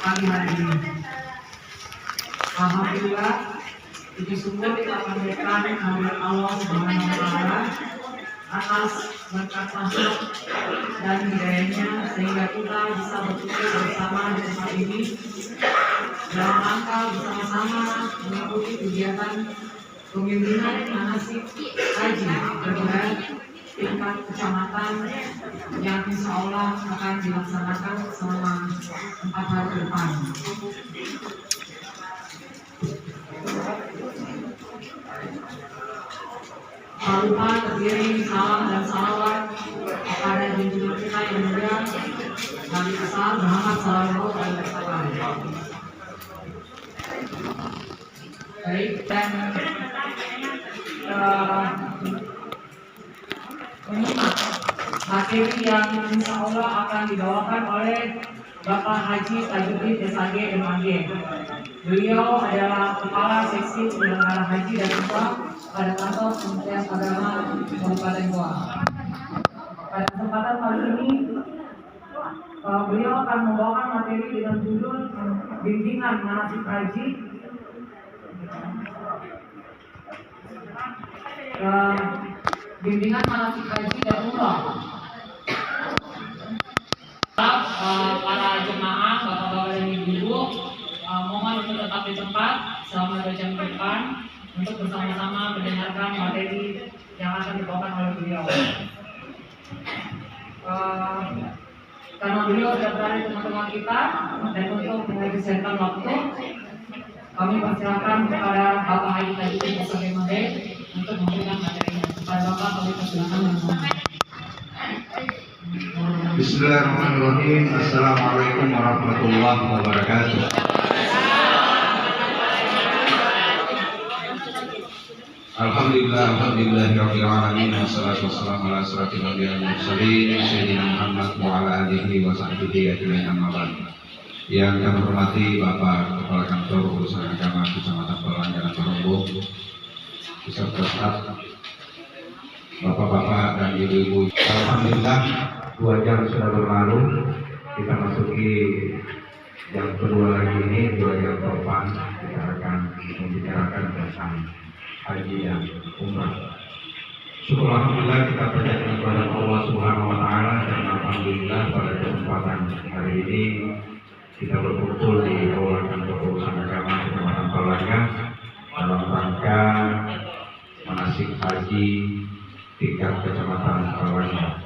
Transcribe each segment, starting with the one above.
pagi hari ini. Alhamdulillah, puji syukur kita panjatkan kehadirat Allah Subhanahu wa Ta'ala atas berkat rahmat dan hidayahnya sehingga kita bisa berkumpul bersama di tempat ini dalam rangka bersama-sama mengikuti kegiatan pembimbingan manasik haji berberat tingkat kecamatan yang insya Allah akan dilaksanakan selama 4 hari ke depan. Tak lupa terkirim salam dan salawat kepada junjungan kita yang mulia Nabi besar Muhammad Sallallahu Alaihi Wasallam. Baik, dan ini materi yang insya Allah akan dibawakan oleh Bapak Haji Tajuddin SAG MAG. Beliau adalah Kepala Seksi Penyelenggara Haji dan Umrah pada kantor Kementerian Agama Kabupaten Goa. Pada kesempatan kali ini, beliau akan membawakan materi dengan judul bimbingan manasik haji. Bimbingan manasik haji dan umrah. Para jemaah, bapak-bapak dan ibu-ibu, mohon untuk tetap di tempat selama 2 jam ke depan untuk bersama-sama mendengarkan materi yang akan dibawakan oleh beliau. Karena beliau sudah berada di tengah-tengah kita dan untuk menghabiskan waktu, kami persilakan kepada Bapak Haji Tajuddin SAG MAG untuk memberikan materinya. Kepada Bapak kami persilakan. Bismillahirrahmanirrahim. Assalamualaikum warahmatullahi wabarakatuh. Alhamdulillahirabbil alamin wassalatu wassalamu ala asyrafil anbiya'i wal mursalin sayyidina Muhammad wa ala alihi wa sahbihi ajmain amma ba'd. Yang kami hormati Bapak Kepala Kantor Urusan Agama Kecamatan Pelanggaran Marombo, beserta staf, Bapak-bapak dan ibu-ibu. Alhamdulillah 2 jam sudah berlalu, kita masuki jam kedua lagi ini, 2 jam depan kita akan membicarakan tentang haji dan umrah. Syukur alhamdulillah kita percaya kepada Allah Subhanahu wa Ta'ala, dan alhamdulillah pada kesempatan hari ini kita berkumpul di aula kantor urusan agama Kecamatan Pelanggaran dalam rangka manasik haji tingkat Kecamatan Pelanggaran.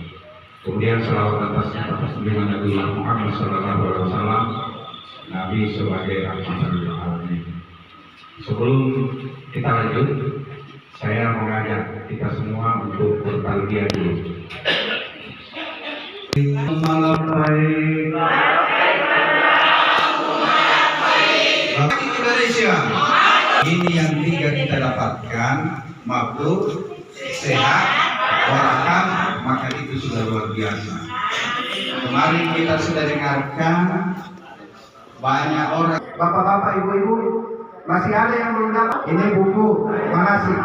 Kemudian selawat atas junjungan Nabi Muhammad Sallallahu Alaihi Wasallam, Nabi sebagai rahmatan lil alamin. Sebelum kita lanjut, saya mengajak kita semua untuk bertalbiyah dulu. Malam baik. Indonesia. Ini yang 3 kita dapatkan, mabrur, sehat, warakah, maka itu sudah luar biasa. Kemarin kita sudah dengarkan banyak orang, bapak-bapak, ibu-ibu, masih ada yang belum dapat. Ini buku manasik,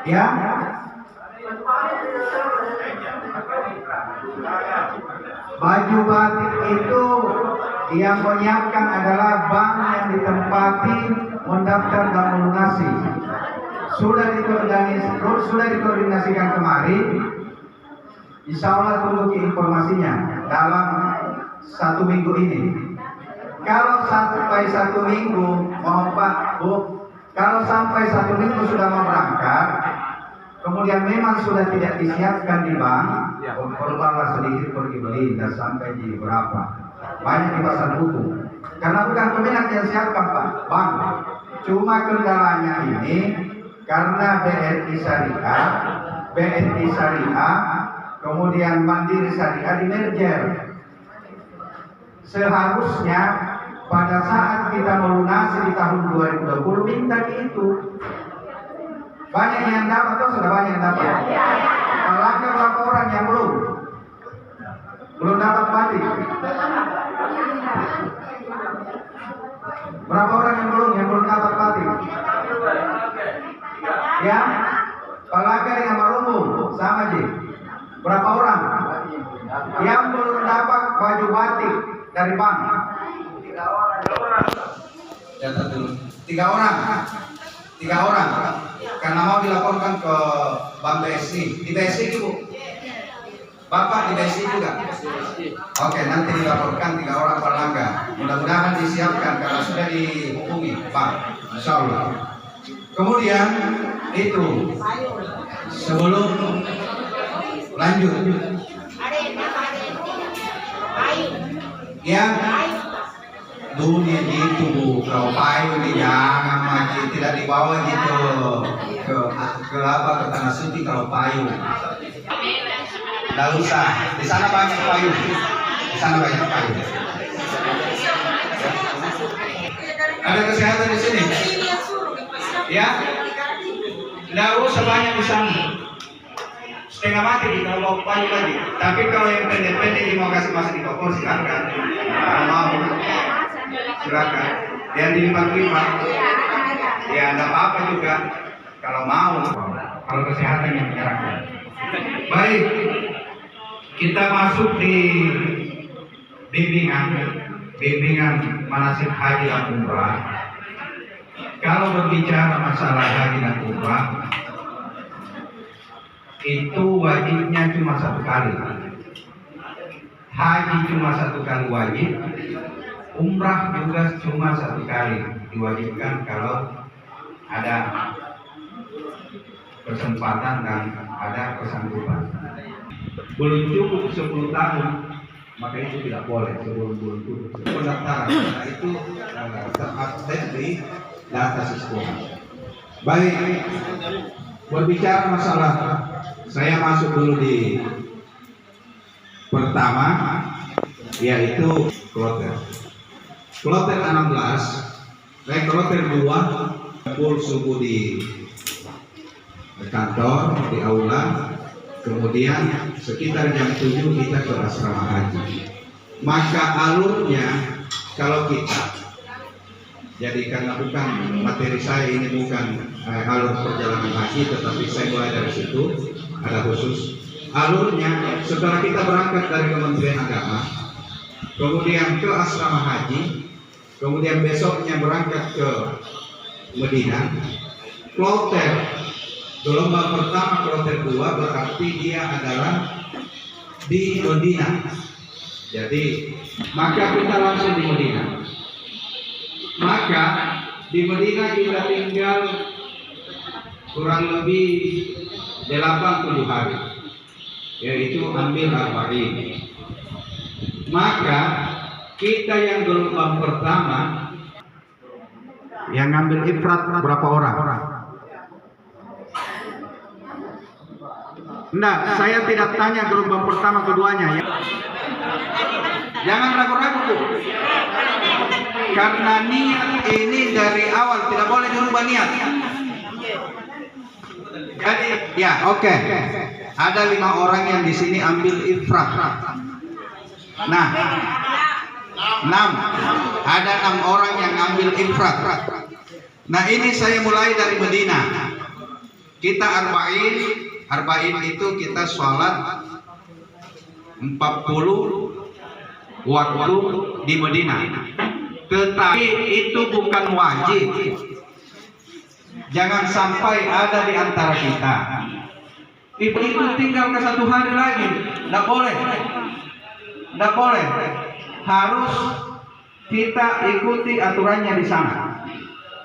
ya. Baju batik itu yang menyiapkan adalah bank yang ditempati mendaftar dan melunasi. Sudah dikoordinasikan kemarin. Insya Allah tunggu informasinya dalam 1 minggu ini. Kalau sampai 1 minggu, mohon Pak, Bu, kalau sampai 1 minggu sudah mau berangkat, kemudian memang sudah tidak disiapkan di bank, korbanlah sedikit pergi beli dan sampai di berapa. Banyak di pasar buku. Karena bukan peminat yang siapkan Pak, bank. Cuma kendalanya ini karena BNI Syariah, kemudian Mandiri Syariah di merger. Seharusnya pada saat kita melunasi di tahun 2020 minta itu. Banyak yang dapat atau sudah banyak yang dapat? Pelanggar berapa orang yang belum dapat batik? Berapa orang yang belum dapat batik? Ya, pelanggar yang marumum sama Ji. Berapa orang? Yang belum dapat baju batik dari bank. 3 orang. Catat dulu. 3 orang. 3 orang. Karena mau dilaporkan ke Bank BSI. Di BSI itu, Bu? Bapak di BSI juga? Oke, nanti dilaporkan 3 orang pelanggan. Mudah-mudahan disiapkan karena sudah dihubungi Pak. Insya Allah. Kemudian itu sebelum lanjut, ya dunia gitu Bu, kalau payu ini jangan mati, tidak dibawa gitu ke apa, ke tanah suci kalau payu. Nggak usah, di sana banyak payu, di sana banyak payu. Ada kesehatan di sini, ya. Nggak usah banyak di sana. Setengah mati kita mau payu lagi. Tapi kalau yang pendek-pendek ini mau kasih masuk di koper silakan. Kalau mau silakan. Yang di 45, ya nggak apa-apa juga. Kalau mau, kalau kesehatan yang menyerahkan. Baik, kita masuk di bimbingan manasik haji dan umrah. Kalau berbicara masalah haji dan umrah, itu wajibnya cuma 1 kali. Haji cuma 1 kali wajib, umrah juga cuma 1 kali diwajibkan kalau ada kesempatan dan ada kesanggupan. Belum cukup 10 tahun, maka itu tidak boleh sebelum belum cukup pendaftaran. Nah, itu terupdate di data sistem. Baik, berbicara masalah, saya masuk dulu di pertama, yaitu kloter. Kloter 16, kloter 2, kumpul subuh di kantor, di aula, kemudian sekitar jam 7 kita ke asrama haji. Maka alurnya, kalau kita, jadi karena bukan materi saya ini bukan alur perjalanan haji, tetapi saya mulai dari situ, ada khusus alurnya. Setelah kita berangkat dari Kementerian Agama, kemudian ke asrama haji, kemudian besoknya berangkat ke Medina, kloter gelombang pertama, kloter 2 berarti dia adalah di Medina. Jadi maka kita langsung di Medina. Maka di Medina kita tinggal kurang lebih 80 hari, yaitu ambil arba'in. Maka kita yang gelombang pertama yang ngambil ifrat berapa orang? Enggak, saya tidak tanya gelombang pertama keduanya ya. Jangan ragu-ragu Bu. Karena niat ini dari awal tidak boleh dirubah niat. Jadi ya oke. Ada 5 orang yang di sini ambil ifrat. Nah, 6. Ada 6 orang yang ambil ifrat. Nah, ini saya mulai dari Medina. Kita arba'in itu kita sholat 40 waktu di Medina. Tetapi itu bukan wajib. Jangan sampai ada di antara kita itu tinggal ke 1 hari lagi. Tidak boleh. Tidak boleh. Harus kita ikuti aturannya di sana.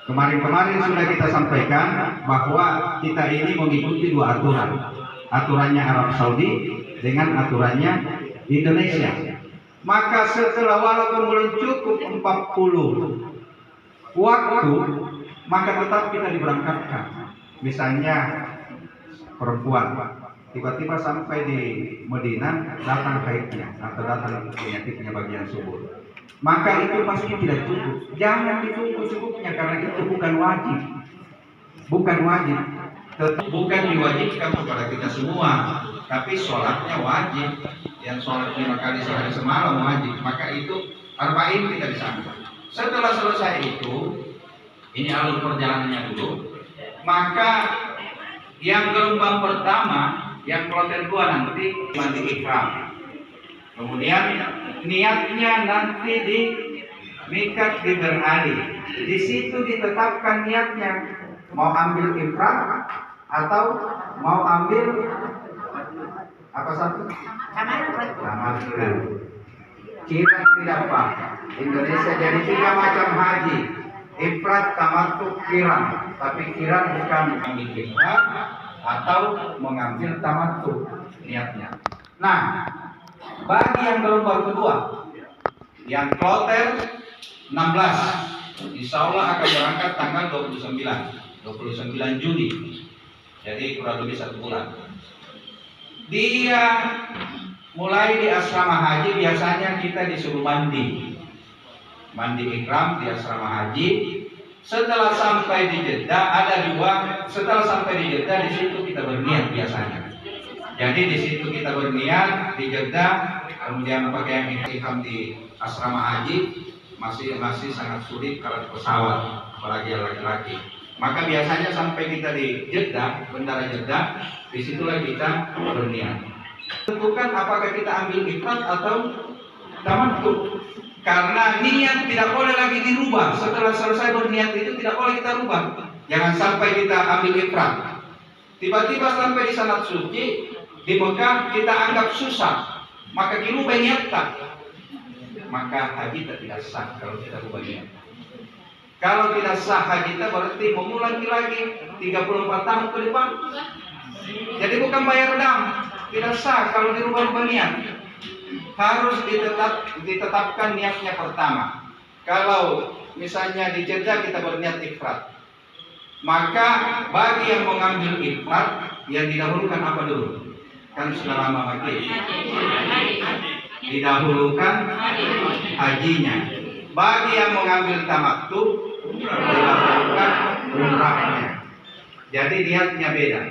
Kemarin sudah kita sampaikan bahwa kita ini mengikuti 2 aturan. Aturannya Arab Saudi dengan aturannya Indonesia. Maka setelah walaupun belum cukup 40 waktu, maka tetap kita diberangkatkan. Misalnya perempuan tiba-tiba sampai di Medina datang haidnya atau datang penyakitnya bagian subur, maka itu pasti tidak cukup. Jangan ditunggu cukupnya karena itu bukan wajib. Bukan diwajibkan kepada kita semua, tapi sholatnya wajib. Yang sholat 5 kali sehari semalam wajib. Maka itu arba'in kita di sana. Setelah selesai itu, ini alur perjalanannya dulu. Maka yang gelombang pertama, yang kloter 2 nanti mandi ikram. Kemudian niatnya nanti di mikat di berali. Di situ ditetapkan niatnya mau ambil ifrat atau mau ambil apa satu? Tamattu. Kiraan tidak Pak. Indonesia jadi 3 macam haji. Ifrat, tamattu, kiraan. Tapi kiraan bukan ambil ifrat atau mengambil tamattu niatnya. Nah, bagi yang gelombang kedua, yang kloter 16, insya Allah akan berangkat tanggal 29 Juni. Jadi kurang lebih 1 bulan. Dia mulai di asrama haji, biasanya kita disuruh mandi ikram di asrama haji. Setelah sampai di Jeddah ada 2. Setelah sampai di Jeddah, di situ kita berniat biasanya. Jadi di situ kita berniat di Jeddah, kemudian pakaian ihram di asrama haji masih sangat sulit kalau di pesawat, apalagi yang laki-laki. Maka biasanya sampai kita di Jeddah, bandara Jeddah, disitulah kita berniat. Tentukan apakah kita ambil ifrat atau tamattu. Karena niat tidak boleh lagi dirubah. Setelah selesai berniat itu tidak boleh kita rubah. Jangan sampai kita ambil ifrat, tiba-tiba sampai di sanad suci di Mekah kita anggap susah, maka dirubah niatnya, maka haji kita tidak sah kalau kita rubah niat. Kalau tidak sah haji kita berarti mengulangi lagi 34 tahun ke depan. Jadi bukan bayar dam, tidak sah kalau dirubah niat. Harus ditetapkan niatnya pertama. Kalau misalnya di Jeddah kita berniat ifrat, maka bagi yang mengambil ifrat yang didahulukan apa dulu? Kan sudah lama lagi. Didahulukan hajinya. Bagi yang mengambil tamattu didahulukan umrahnya. Jadi niatnya beda.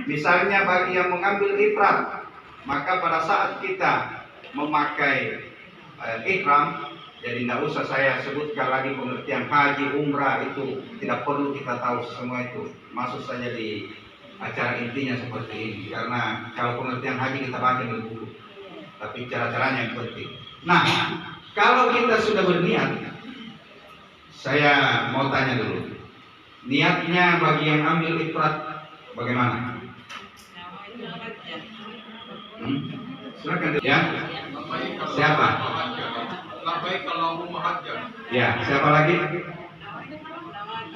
Misalnya bagi yang mengambil ifrat, maka pada saat kita memakai ihram, jadi tidak usah saya sebutkan lagi pengertian haji, umrah, itu tidak perlu kita tahu semua itu. Masuk saja di acara intinya seperti ini. Karena kalau pengertian haji kita baca di buku, tapi cara-caranya yang penting. Nah, kalau kita sudah berniat, saya mau tanya dulu, niatnya bagi yang ambil ifrat bagaimana? Silakan ya. Siapa? Ya, siapa lagi?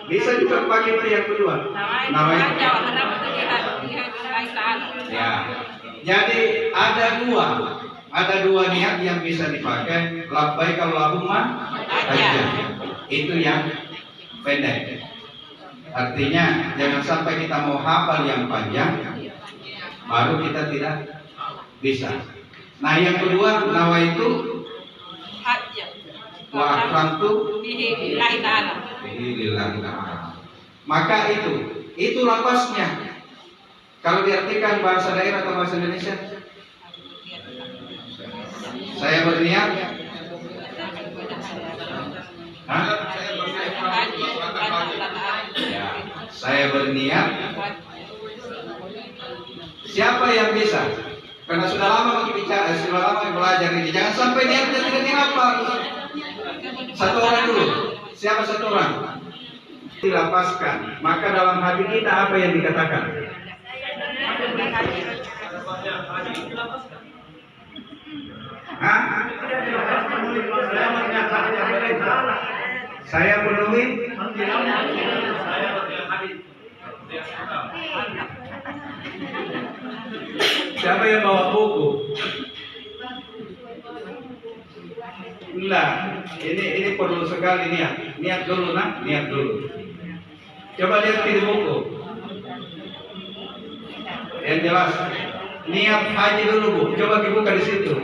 Bisa juga pakai itu yang kedua. Namanya. Ya. Jadi ada dua niat yang bisa dipakai. Labbaik Allahumma hajjah. Itu yang pendek. Artinya jangan sampai kita mau hafal yang panjang baru kita tidak bisa. Nah, yang kedua, nawaitu wa akramtu bihi lillahi ta'ala. Maka itu lapasnya. Kalau diartikan bahasa daerah atau bahasa Indonesia, saya berniat. Ya, saya berniat. Siapa yang bisa? Karena sudah lama bicara, sudah lama belajar ini. Jangan sampai niatnya tidak dihafal. Satu orang dulu. Siapa satu orang? Dilapaskan. Maka dalam hati kita apa yang dikatakan? Hah? Saya penuhi. Siapa yang bawa buku? Enggak, ini perlu sekali niat dulu nak, niat dulu. Coba lihat di buku. Yang jelas, niat haji dulu bu. Coba dibuka di situ.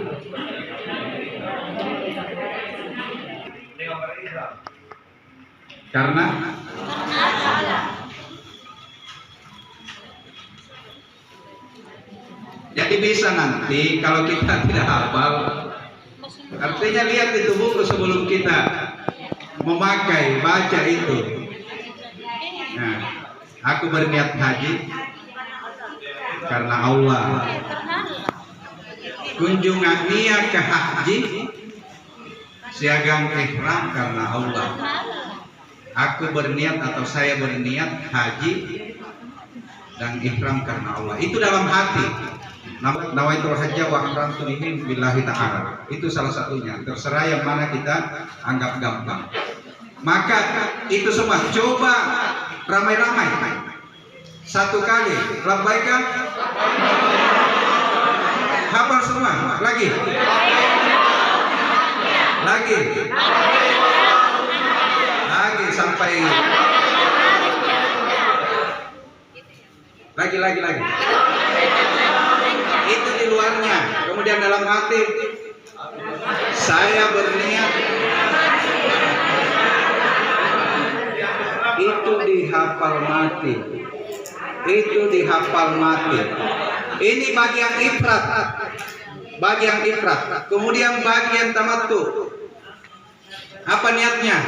Karena jadi bisa nanti kalau kita tidak hafal, artinya lihat itu buku sebelum kita memakai, baca itu. Nah, aku berniat haji karena Allah. kunjungan niat ke haji siagang ihram karena Allah. Aku berniat atau saya berniat haji dan ihram karena Allah. Itu dalam hati. Nawaitul hajja wa ihramtu billahi ta'ala. Itu salah satunya. Terserah yang mana kita anggap gampang. Maka itu semua coba ramai-ramai. Satu kali labbaika. Hafal semua. Lagi. Lagi sampai lagi. Itu di luarnya. Kemudian dalam hati saya berniat. Itu dihafal mati. Ini bagian ifrat. Kemudian bagian tamattu. Apa niatnya?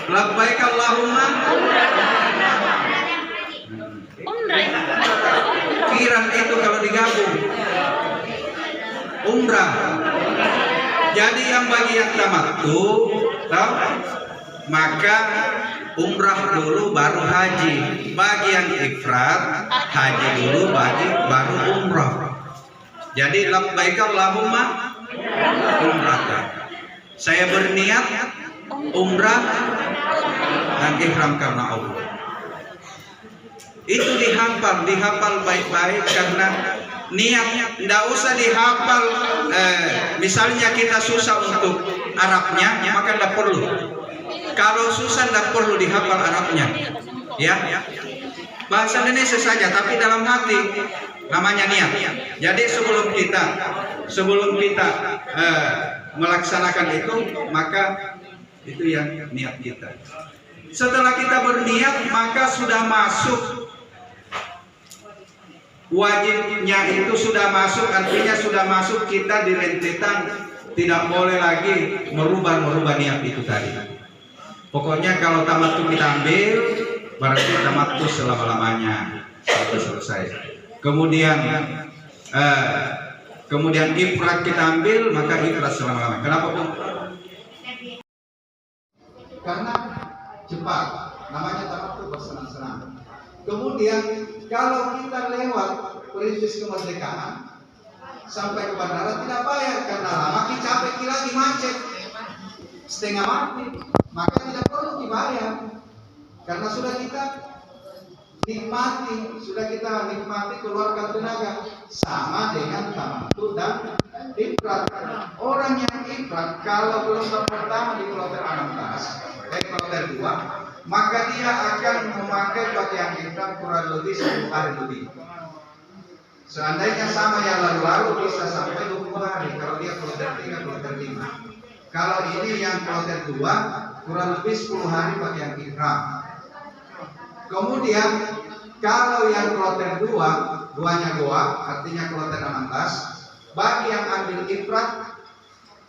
Labbaik Allahumma Kiran itu kalau digabung umrah. Jadi yang bagian tamattu, maka umrah dulu baru haji. Bagian ifrat haji dulu baru umrah. Jadi labbaik Allahumma umrah. Saya berniat umrah dan ihram karena Allah. Itu dihafal baik-baik karena niatnya tidak usah dihafal. Misalnya kita susah untuk Arabnya, maka tidak perlu. Kalau susah tidak perlu dihafal Arabnya, ya. Bahasa Indonesia saja, tapi dalam hati namanya niat. Jadi sebelum kita melaksanakan itu, maka itu yang niat kita. Setelah kita berniat, maka sudah masuk wajibnya, itu sudah masuk, artinya sudah masuk kita di rentetan, tidak boleh lagi merubah niat itu tadi. Pokoknya kalau tamattu kita ambil, berarti tamattu selama-lamanya sampai selesai. Kemudian ifrat kita ambil, maka ifrat selama-lamanya. Kenapa, Bung? Karena cepat, namanya tamattu bersenang-senang. Kemudian kalau kita lewat perintis kemerdekaan sampai ke bandara tidak bayar karena lama, kita capek lagi macet setengah mati, maka tidak perlu dibayar karena sudah kita nikmati keluarkan tenaga. Sama dengan tamattu dan ifrat. Orang yang ifrat kalau gelombang pertama di kloter 16, kloter 2, maka dia akan memakai pakaian ihram kurang lebih 10 hari lebih. Seandainya sama yang lalu-lalu bisa sampai 20 hari kalau dia kloter 3, kloter 5. Kalau ini yang kloter 2 kurang lebih 10 hari pakaian ihram. Kemudian kalau yang kloter 2, duanya goa, artinya kloter 16, bagi yang ambil ifrat,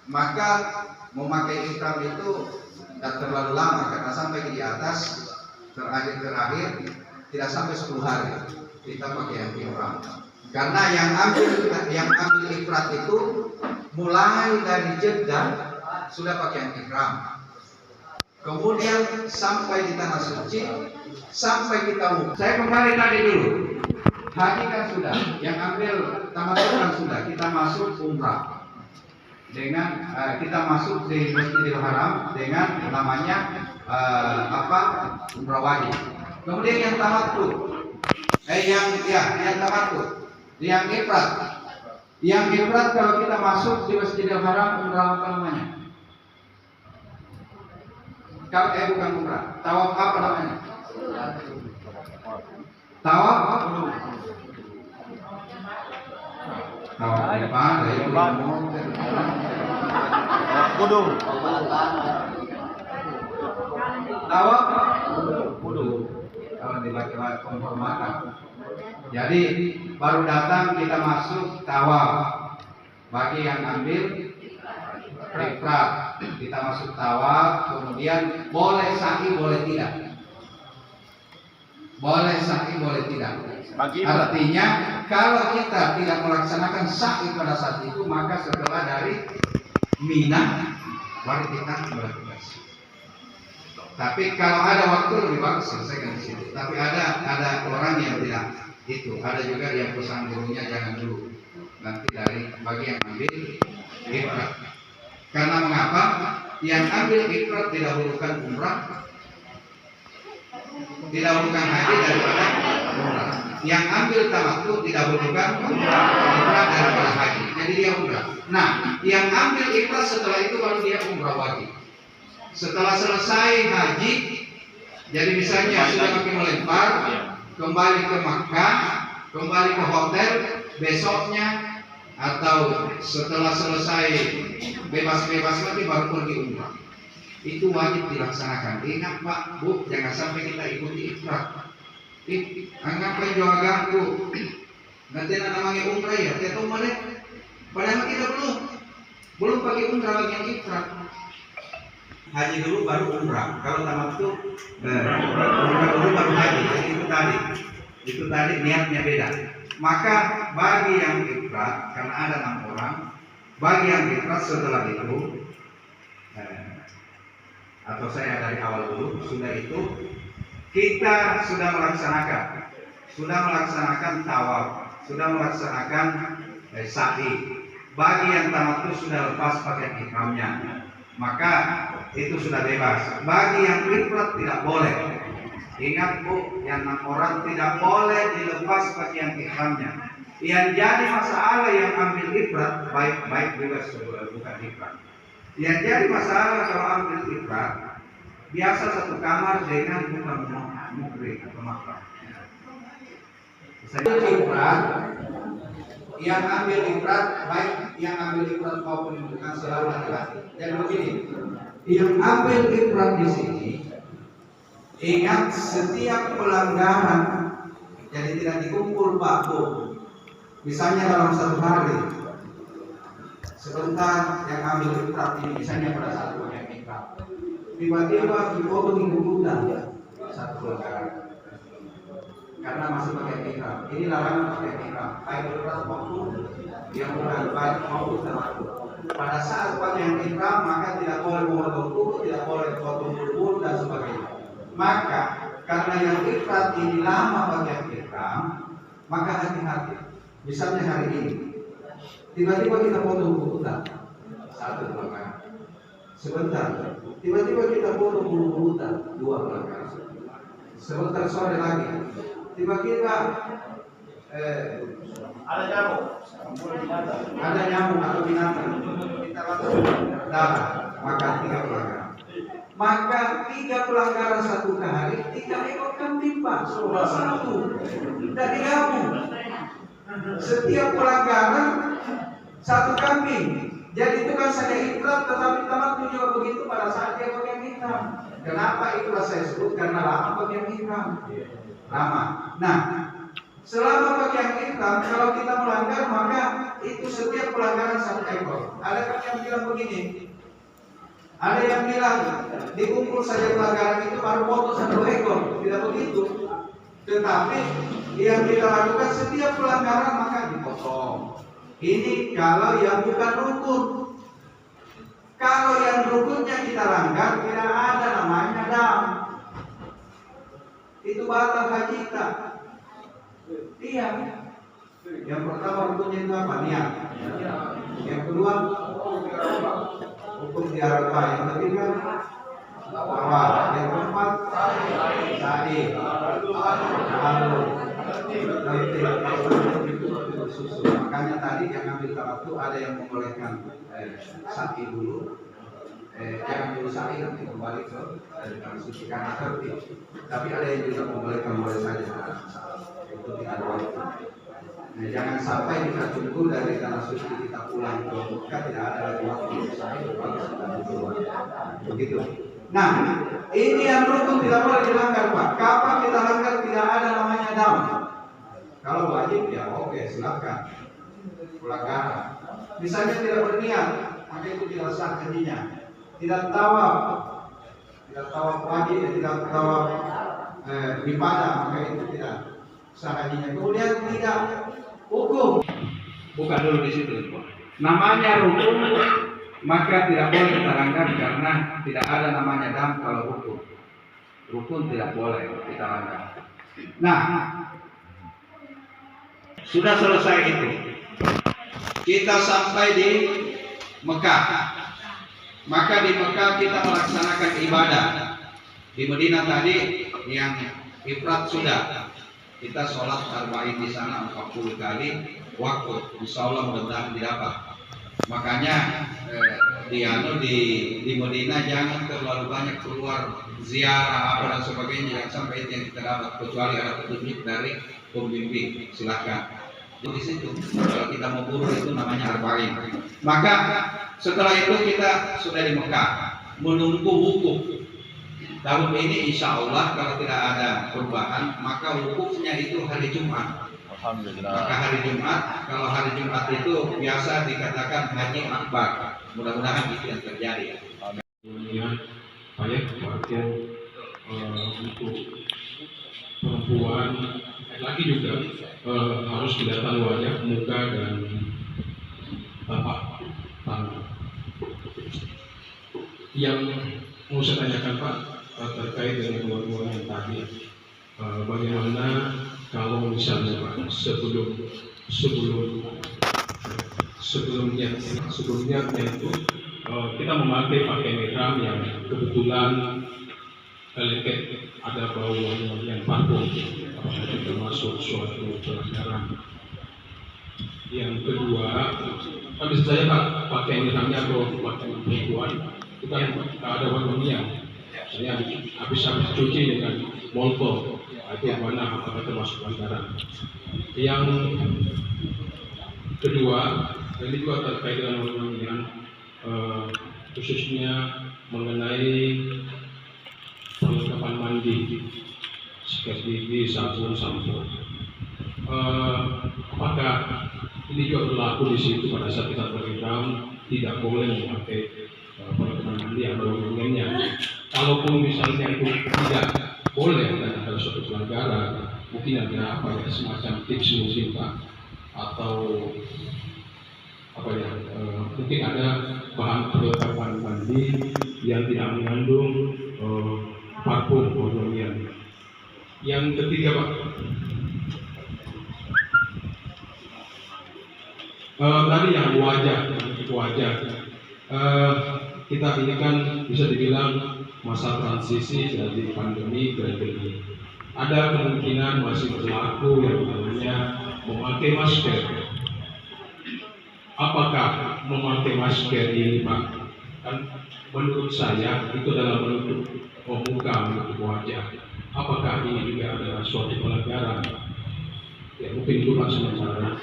maka memakai ihram itu tidak terlalu lama karena sampai di atas terakhir tidak sampai 10 hari kita pakai yang ihram. Karena yang ambil ifrat itu mulai dari Jeddah sudah pakai yang ihram. Kemudian sampai di tanah suci, sampai kita saya kembali tadi dulu. Haji kan sudah, yang ambil tamattu kan sudah, kita masuk umrah. Dengan kita masuk di Masjidil Haram dengan namanya umrah wajib. Kemudian yang tamattu, yang tamattu, yang ifrat. Yang ifrat kalau kita masuk di Masjidil Haram umrah apa namanya? Kalau bukan umrah, tawaf apa namanya? Tawaf apa? Kudu. Tawaf kudu. Kalau dibaca penghormatan. Jadi baru datang kita masuk tawaf. Bagi yang ambil ifrat, kita masuk tawaf, kemudian boleh sa'i boleh tidak. Boleh sa'i, boleh tidak. Bagi Artinya kalau kita tidak melaksanakan sa'i pada saat itu, maka setelah dari Mina baru kita melakukan. Tapi kalau ada waktu lebih bagus selesaikan di situ. Tapi ada orang yang tidak itu. Ada juga yang pesan gurunya jangan dulu. Nanti dari bagi yang ambil ifrat. Karena mengapa? Yang ambil ifrat didahulukan umrah, didahulukan haji daripada umrah. Yang ambil tamattu didahulukan umrah daripada haji. Jadi dia umrah. Nah, yang ambil ifrat setelah itu baru dia umrah wajib. Setelah selesai haji, jadi misalnya sudah makin melempar, kembali ke Makkah, kembali ke hotel, besoknya atau setelah selesai bebas-bebas lagi baru pergi umrah. Itu wajib dilaksanakan. Ingat Pak, Bu, jangan sampai kita ikuti ifrat. Anggap aja agakku. Nanti namanya umrah ya, kita umrah. Padahal kita belum pakai umrah lagi yang ifrat. Haji dulu baru umrah. Kalau tamattu umrah dulu baru haji. Jadi itu tadi niatnya beda. Maka bagi yang ifrat, karena ada 6 orang, bagi yang ifrat setelah itu, atau saya dari awal dulu, sudah itu kita sudah melaksanakan tawaf, sudah melaksanakan sa'i. Bagi yang tamattu sudah lepas pakaian ihramnya, maka itu sudah bebas. Bagi yang ifrat tidak boleh. Ingat Bu, yang 6 orang tidak boleh dilepas pakaian ihramnya. Yang jadi masalah yang ambil ifrat, baik juga bukan ifrat. Yang jadi masalah kalau ambil ifrat, biasa satu kamar dengan bukan muhrim atau mahram. Saya ifrat, yang ambil ifrat, baik yang ambil ifrat maupun bukan selalu laki-laki. Dan begini, yang ambil ifrat di sini, ingat setiap pelanggaran, jadi tidak dikumpul Pak Bu. Misalnya dalam satu hari, sebentar yang ambil ifrat ini, misalnya pada saat yang ifrat, tiba-tiba dipotong ibu kuda satu pelanggaran karena masih pakai ihram. Ini larangan pakai ihram, baik ifrat maupun yang bukan baik maupun tamattu. Pada saat pakai ihram maka tidak boleh memotong kuku, tidak boleh potong bulu dan sebagainya. Maka karena yang ifrat ini lama pakai ihram, maka hati-hati. Misalnya hari ini, tiba-tiba kita potong kuku satu pelanggaran. Sebentar, tiba-tiba kita potong bulu 2 pelanggaran. Sebentar sore lagi, tiba-tiba ada nyamuk atau binatang, kita langsung darah, maka 3 pelanggaran. Maka 3 pelanggaran satu hari, 3 ekor kambing Pak, satu, tidak digabung. Setiap pelanggaran 1 kambing. Jadi itu kan saja ifrat, tetapi tamattu juga begitu pada saat dia pakai ihram. Kenapa itulah saya sebut karena lama pakai ihram. Lama. Nah, selama pakai ihram kalau kita melanggar maka itu setiap pelanggaran 1 ekor. Ada kan yang bilang begini? Ada yang bilang dikumpul saja pelanggaran itu baru potong 1 ekor. Tidak begitu. Tetapi yang kita lakukan setiap pelanggaran maka dipotong. Ini kalau yang bukan rukun. Kalau yang rukunnya kita langgar, tidak ada namanya dam. Itu batal haji kita. Iya. Yang pertama rukunnya itu apa? Niat. Yang kedua hukum di Arafah. Yang ketiga awal. Yang keempat sa'i. Makanya tadi yang ambil tamattu ada yang membolehkan sa'i dulu, jangan dulu sa'i nanti kembali ke tanah suci karena tertib. Tapi ada yang juga membolehkan boleh saja itu tidak ada waktu. Nah, jangan sampai kita tunggu dari tanah suci kita pulang ke Mekah tidak ada lagi waktu sa'i begitu. Nah, ini yang rukun tidak boleh dilanggar Pak. Kapan kita langgar tidak ada namanya dam. Kalau wajib ya oke silakan pelanggaran. Misalnya tidak berniat, maka itu tidak sah hajinya. Tidak tawaf wajib, tidak tawaf ibadah, maka itu tidak sah hajinya. Kemudian tidak hukum, bukan dulu di situ. Namanya rukun, maka tidak boleh kita langgar karena tidak ada namanya dam kalau rukun. Rukun tidak boleh kita langgar. Nah, sudah selesai itu. Kita sampai di Mekah. Maka di Mekah kita melaksanakan ibadah. Di Madinah tadi yang ifrat sudah. Kita sholat arba'in di sana 40 kali waktu. Insya Allah mudah-mudahan didapat. Makanya di Madinah jangan terlalu banyak keluar ziarah apa dan sebagainya, jangan sampai itu yang kita dapat, kecuali ada petunjuk dari pembimbing. Silahkan di situ kalau kita mau buru itu namanya arba'in. Maka setelah itu kita sudah di Mekah menunggu wukuf. Tahun ini insya Allah kalau tidak ada perubahan maka wukufnya itu hari Jumat. Maka hari Jumat, kalau hari Jumat itu biasa dikatakan haji akbar. Mudah-mudahan itu yang terjadi. Banyak perhatian untuk perempuan, laki juga harus kelihatan wajah, muka dan tapak tangan. Yang mau saya tanyakan Pak terkait dengan keluarga yang tadi, bagaimana kalau misalnya Pak sebelumnya itu kita memakai pakaian ihram yang kebetulan leket ada bau yang parfum, apakah itu termasuk suatu pelanggaran? Yang kedua, bisa saya Pak pakaian ihramnya atau pakaian perempuan itu kan ada wanginya, misalnya habis cuci dengan molto, itu mana apakah termasuk pelanggaran? Yang kedua, ini juga terkait dengan wangian, khususnya mengenai perlengkapan mandi, sikat gigi, sabun, sampo. Apakah ini juga berlaku di situ pada saat kita berihram tidak boleh memakai perlengkapan mandi atau wangiannya? Kalaupun misalnya itu tidak boleh dan ada suatu pelanggaran, mungkin ada apa ya, semacam tips mungkin Pak, atau apa ya, mungkin ada bahan perlengkapan mandi yang tidak mengandung parfum wangian. Yang ketiga Pak, tadi yang wajah, kita ini kan bisa dibilang masa transisi dari pandemi ke endemi. Ada kemungkinan masih berlaku yang namanya memakai masker. Apakah memakai masker ini Pak, kan menurut saya itu adalah menutup muka, menutup wajah. Apakah ini juga adalah suatu pelanggaran? Ya mungkin itu Pak sementara.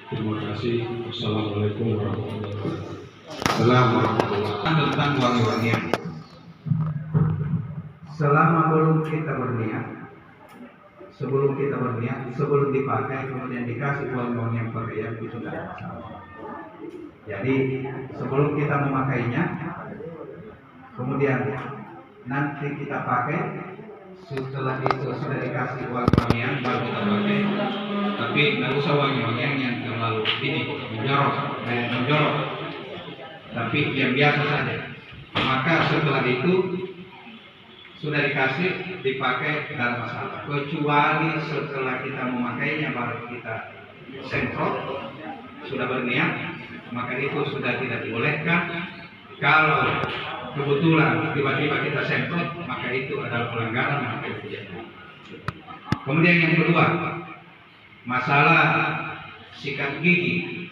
Terima kasih. Assalamualaikum warahmatullahi wabarakatuh. Assalamualaikum tentang wangi-wangian. Selama sebelum kita berniat, sebelum dipakai kemudian dikasih wangi-wangian pakaian itu tidak ada masalah. Jadi sebelum kita memakainya, kemudian nanti kita pakai, setelah itu sudah dikasih wangi-wangian baru kita pakai. Tapi nggak usah wangi-wangian yang terlalu menjorok, tapi yang biasa saja. Maka setelah itu sudah dikasih, dipakai, tidak ada masalah. Kecuali setelah kita memakainya baru kita semprot, sudah berniat, maka itu sudah tidak dibolehkan. Kalau kebetulan tiba-tiba kita semprot, maka itu adalah pelanggaran yang akan terjadi. Kemudian yang kedua, masalah sikat gigi.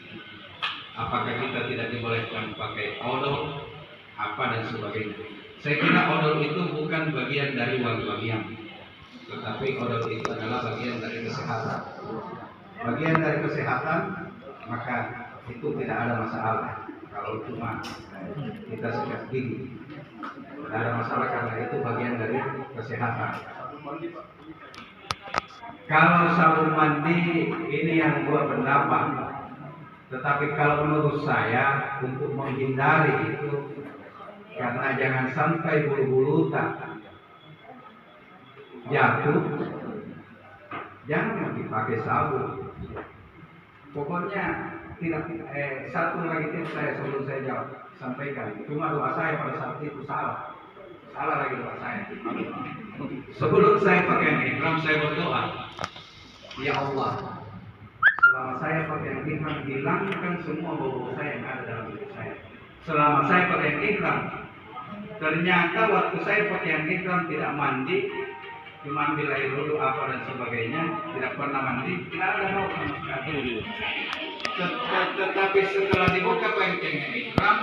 Apakah kita tidak dibolehkan pakai odol, apa dan sebagainya. Saya kira odol itu bukan bagian dari wangi-wangian, tetapi odol itu adalah bagian dari kesehatan. Bagian dari kesehatan, maka itu tidak ada masalah. Kalau cuma kita sikat gigi, tidak ada masalah karena itu bagian dari kesehatan. Kalau sabun mandi ini yang dua pendapat, tetapi kalau menurut saya untuk menghindari itu, karena jangan sampai bulu-bulu tak jatuh, jangan dipakai sabun. Pokoknya tidak. Satu lagi tips saya sebelum saya jawab, sampaikan. Cuma doa saya pada saat itu salah lagi doa saya. Sebelum saya pakaian ihram, saya berdoa, ya Allah, selama saya pakaian ihram, hilangkan semua bau saya yang ada dalam hidup saya. Selama saya pakaian ihram, ternyata waktu saya pakaian ihram tidak mandi, cuma ambil air dulu apa dan sebagainya, tidak pernah mandi, tidak ada bau sama sekali. Tetapi setelah dibuka pakaian ihram,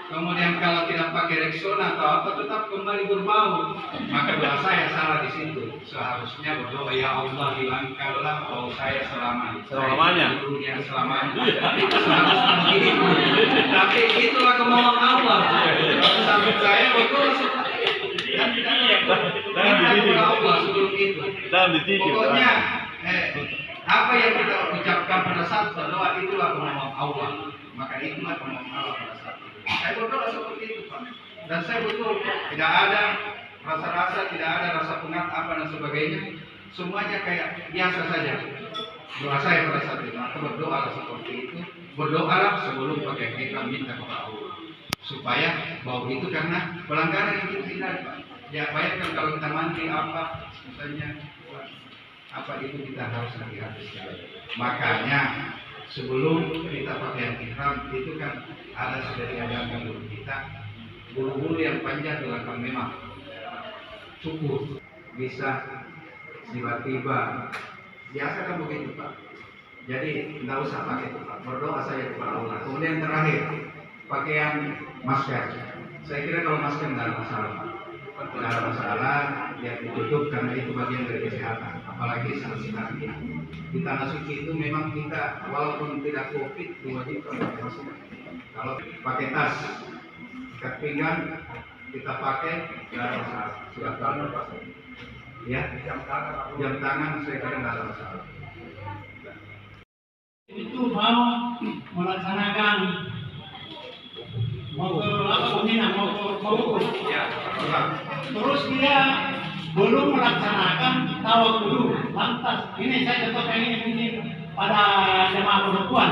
kemudian kalau tidak pakai Rexona atau apa, tetap kembali berbau. Maka doa saya salah di situ. Seharusnya berdoa, ya Allah, hilangkanlah bau saya selamanya. Seharusnya begitu. Tapi itulah kemauan Allah. Sampai saya berdoa minta Allah sebelum itu. Pokoknya apa yang kita ucapkan pada saat berdoa itulah kemauan Allah. Maka itulah kemauan Allah pada saat itu. Saya berdoa seperti itu, Pak. Dan saya betul tidak ada rasa-rasa, tidak ada rasa pengat apa dan sebagainya. Semuanya kayak biasa saja. Doa saya pada saat itu, maka berdoalah seperti itu. Berdoalah sebelum pakai ihram, minta kepada Allah supaya bau itu, karena pelanggaran yang kita hindari, Pak. Ya bayangkan kalau kita mandi apa, misalnya apa itu, kita harus hati-hati sekali. Makanya sebelum kita pakaian ihram itu kan ada sudah diajarkan dulu kita bulu-bulu yang panjang belakang memang cukup, bisa tiba-tiba biasa kan begitu, Pak. Jadi tidak usah pakai itu, Pak. Berdoa saja kepada Allah. Kemudian terakhir pakaian masker. Saya kira kalau masker tidak ada masalah, Pak. Tidak ada masalah, ya ditutup karena itu bagian dari kesehatan. Apalagi saat sekarang ini di tanah suci itu memang kita walaupun tidak COVID diwajibkan pakai masker. Kalau pakai tas, ikat pinggang kita pakai, tidak ada masalah. Sudah tahu, Pak. Ya, jam tangan saya kira tidak ada masalah. Itu mau melaksanakan mau Ya, terus dia belum melaksanakan tawaf dulu. Lantas ini saya contohkan ini mungkin pada jemaah perempuan,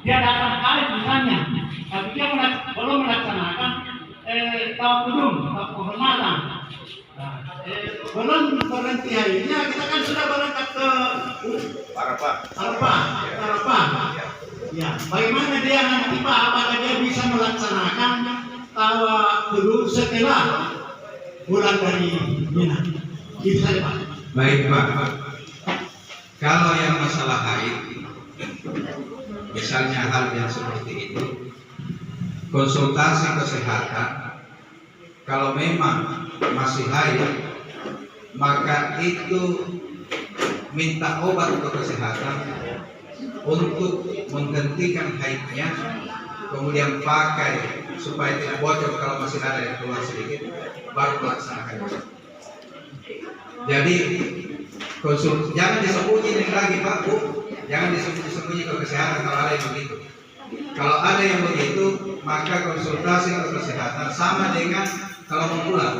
dia datang kali misalnya, tapi dia belum melaksanakan tawaf dulu, tawaf penghormatan. Belum berhenti akhirnya kita kan sudah berangkat ke Arafah. Ya, bagaimana dia nanti, Pak? Apakah dia bisa melaksanakan tawaf dulu setelah bulan dari Mina? Bisa, Pak. Baik, Pak. Kalau yang masalah haid, misalnya hal yang seperti itu, konsultasi kesehatan. Kalau memang masih haid, maka itu minta obat untuk kesehatan untuk menghentikan haidnya, kemudian pakai supaya tidak bocor kalau masih ada yang keluar sedikit, baru melaksanakan. Jadi jangan disembunyiin lagi, Pak, Bu. Jangan disembunyi ke kesehatan kalau ada yang begitu. Kalau ada yang begitu, maka konsultasi ke kesehatan sama dengan kalau mau pulang.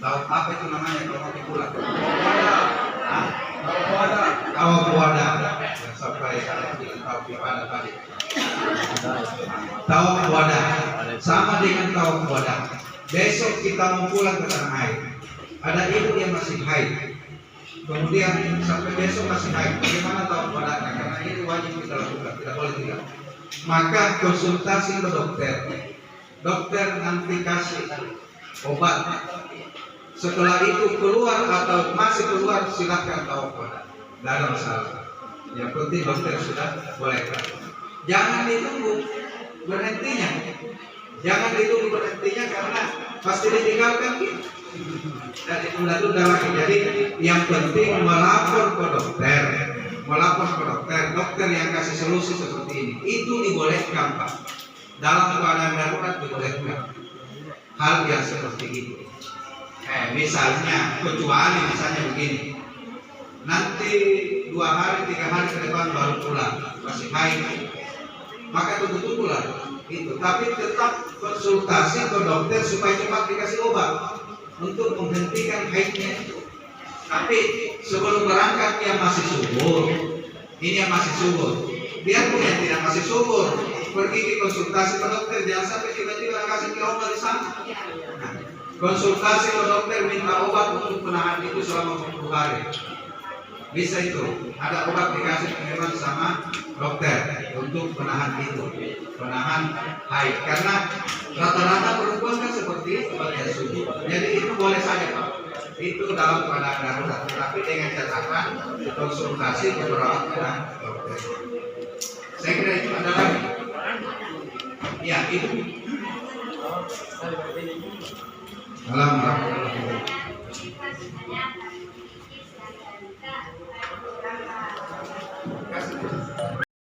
Tahu apa itu namanya kalau mau pulang? Tawaf wada. Sampai saya tidak tahu gimana tadi. Tawaf wada sama dengan tawaf wada. Besok kita mau pulang ke tanah air. Ada ibu yang masih haid. Kemudian sampai besok masih haid. Bagaimana tawaf wada? Karena itu wajib kita lakukan, tidak boleh tidak. Maka konsultasi ke dokter. Dokter nanti kasih obat. Setelah itu keluar atau masih keluar, silakan tawaf wada. Tidak ada masalah. Yang penting dokter sudah bolehkan. Jangan ditunggu berhentinya. Jangan ditunggu berhentinya karena pasti ditinggalkan gitu. Dan ditunda-tunda lagi. Jadi yang penting melapor ke dokter. Dokter yang kasih solusi seperti ini. Itu dibolehkan, Pak. Dalam keadaan darurat dibolehkan. Hal yang seperti itu. Misalnya, kecuali misalnya begini. Nanti 2 hari, 3 hari ke depan baru pulang, masih haid, maka tunggu-tunggulah itu. Tapi tetap konsultasi ke dokter supaya cepat dikasih obat untuk menghentikan haidnya itu. Tapi sebelum berangkat dia masih subur. Ini yang masih subur. Biarpun yang tidak masih subur, pergi ke konsultasi ke dokter, jangan sampai tiba-tiba kasih obat di sana. Nah, konsultasi ke dokter, minta obat untuk penahan itu selama 40 hari. Bisa itu, ada obat dikasih memang sama dokter untuk penahan itu, penahan haid. Karena rata-rata perempuan kan seperti itu bagian subur. Jadi itu boleh saja Pak. Itu dalam keadaan darurat, tetapi dengan catatan konsultasi beberapa dengan dokter. Saya kira itu ada lagi. Ya itu. Alhamdulillah.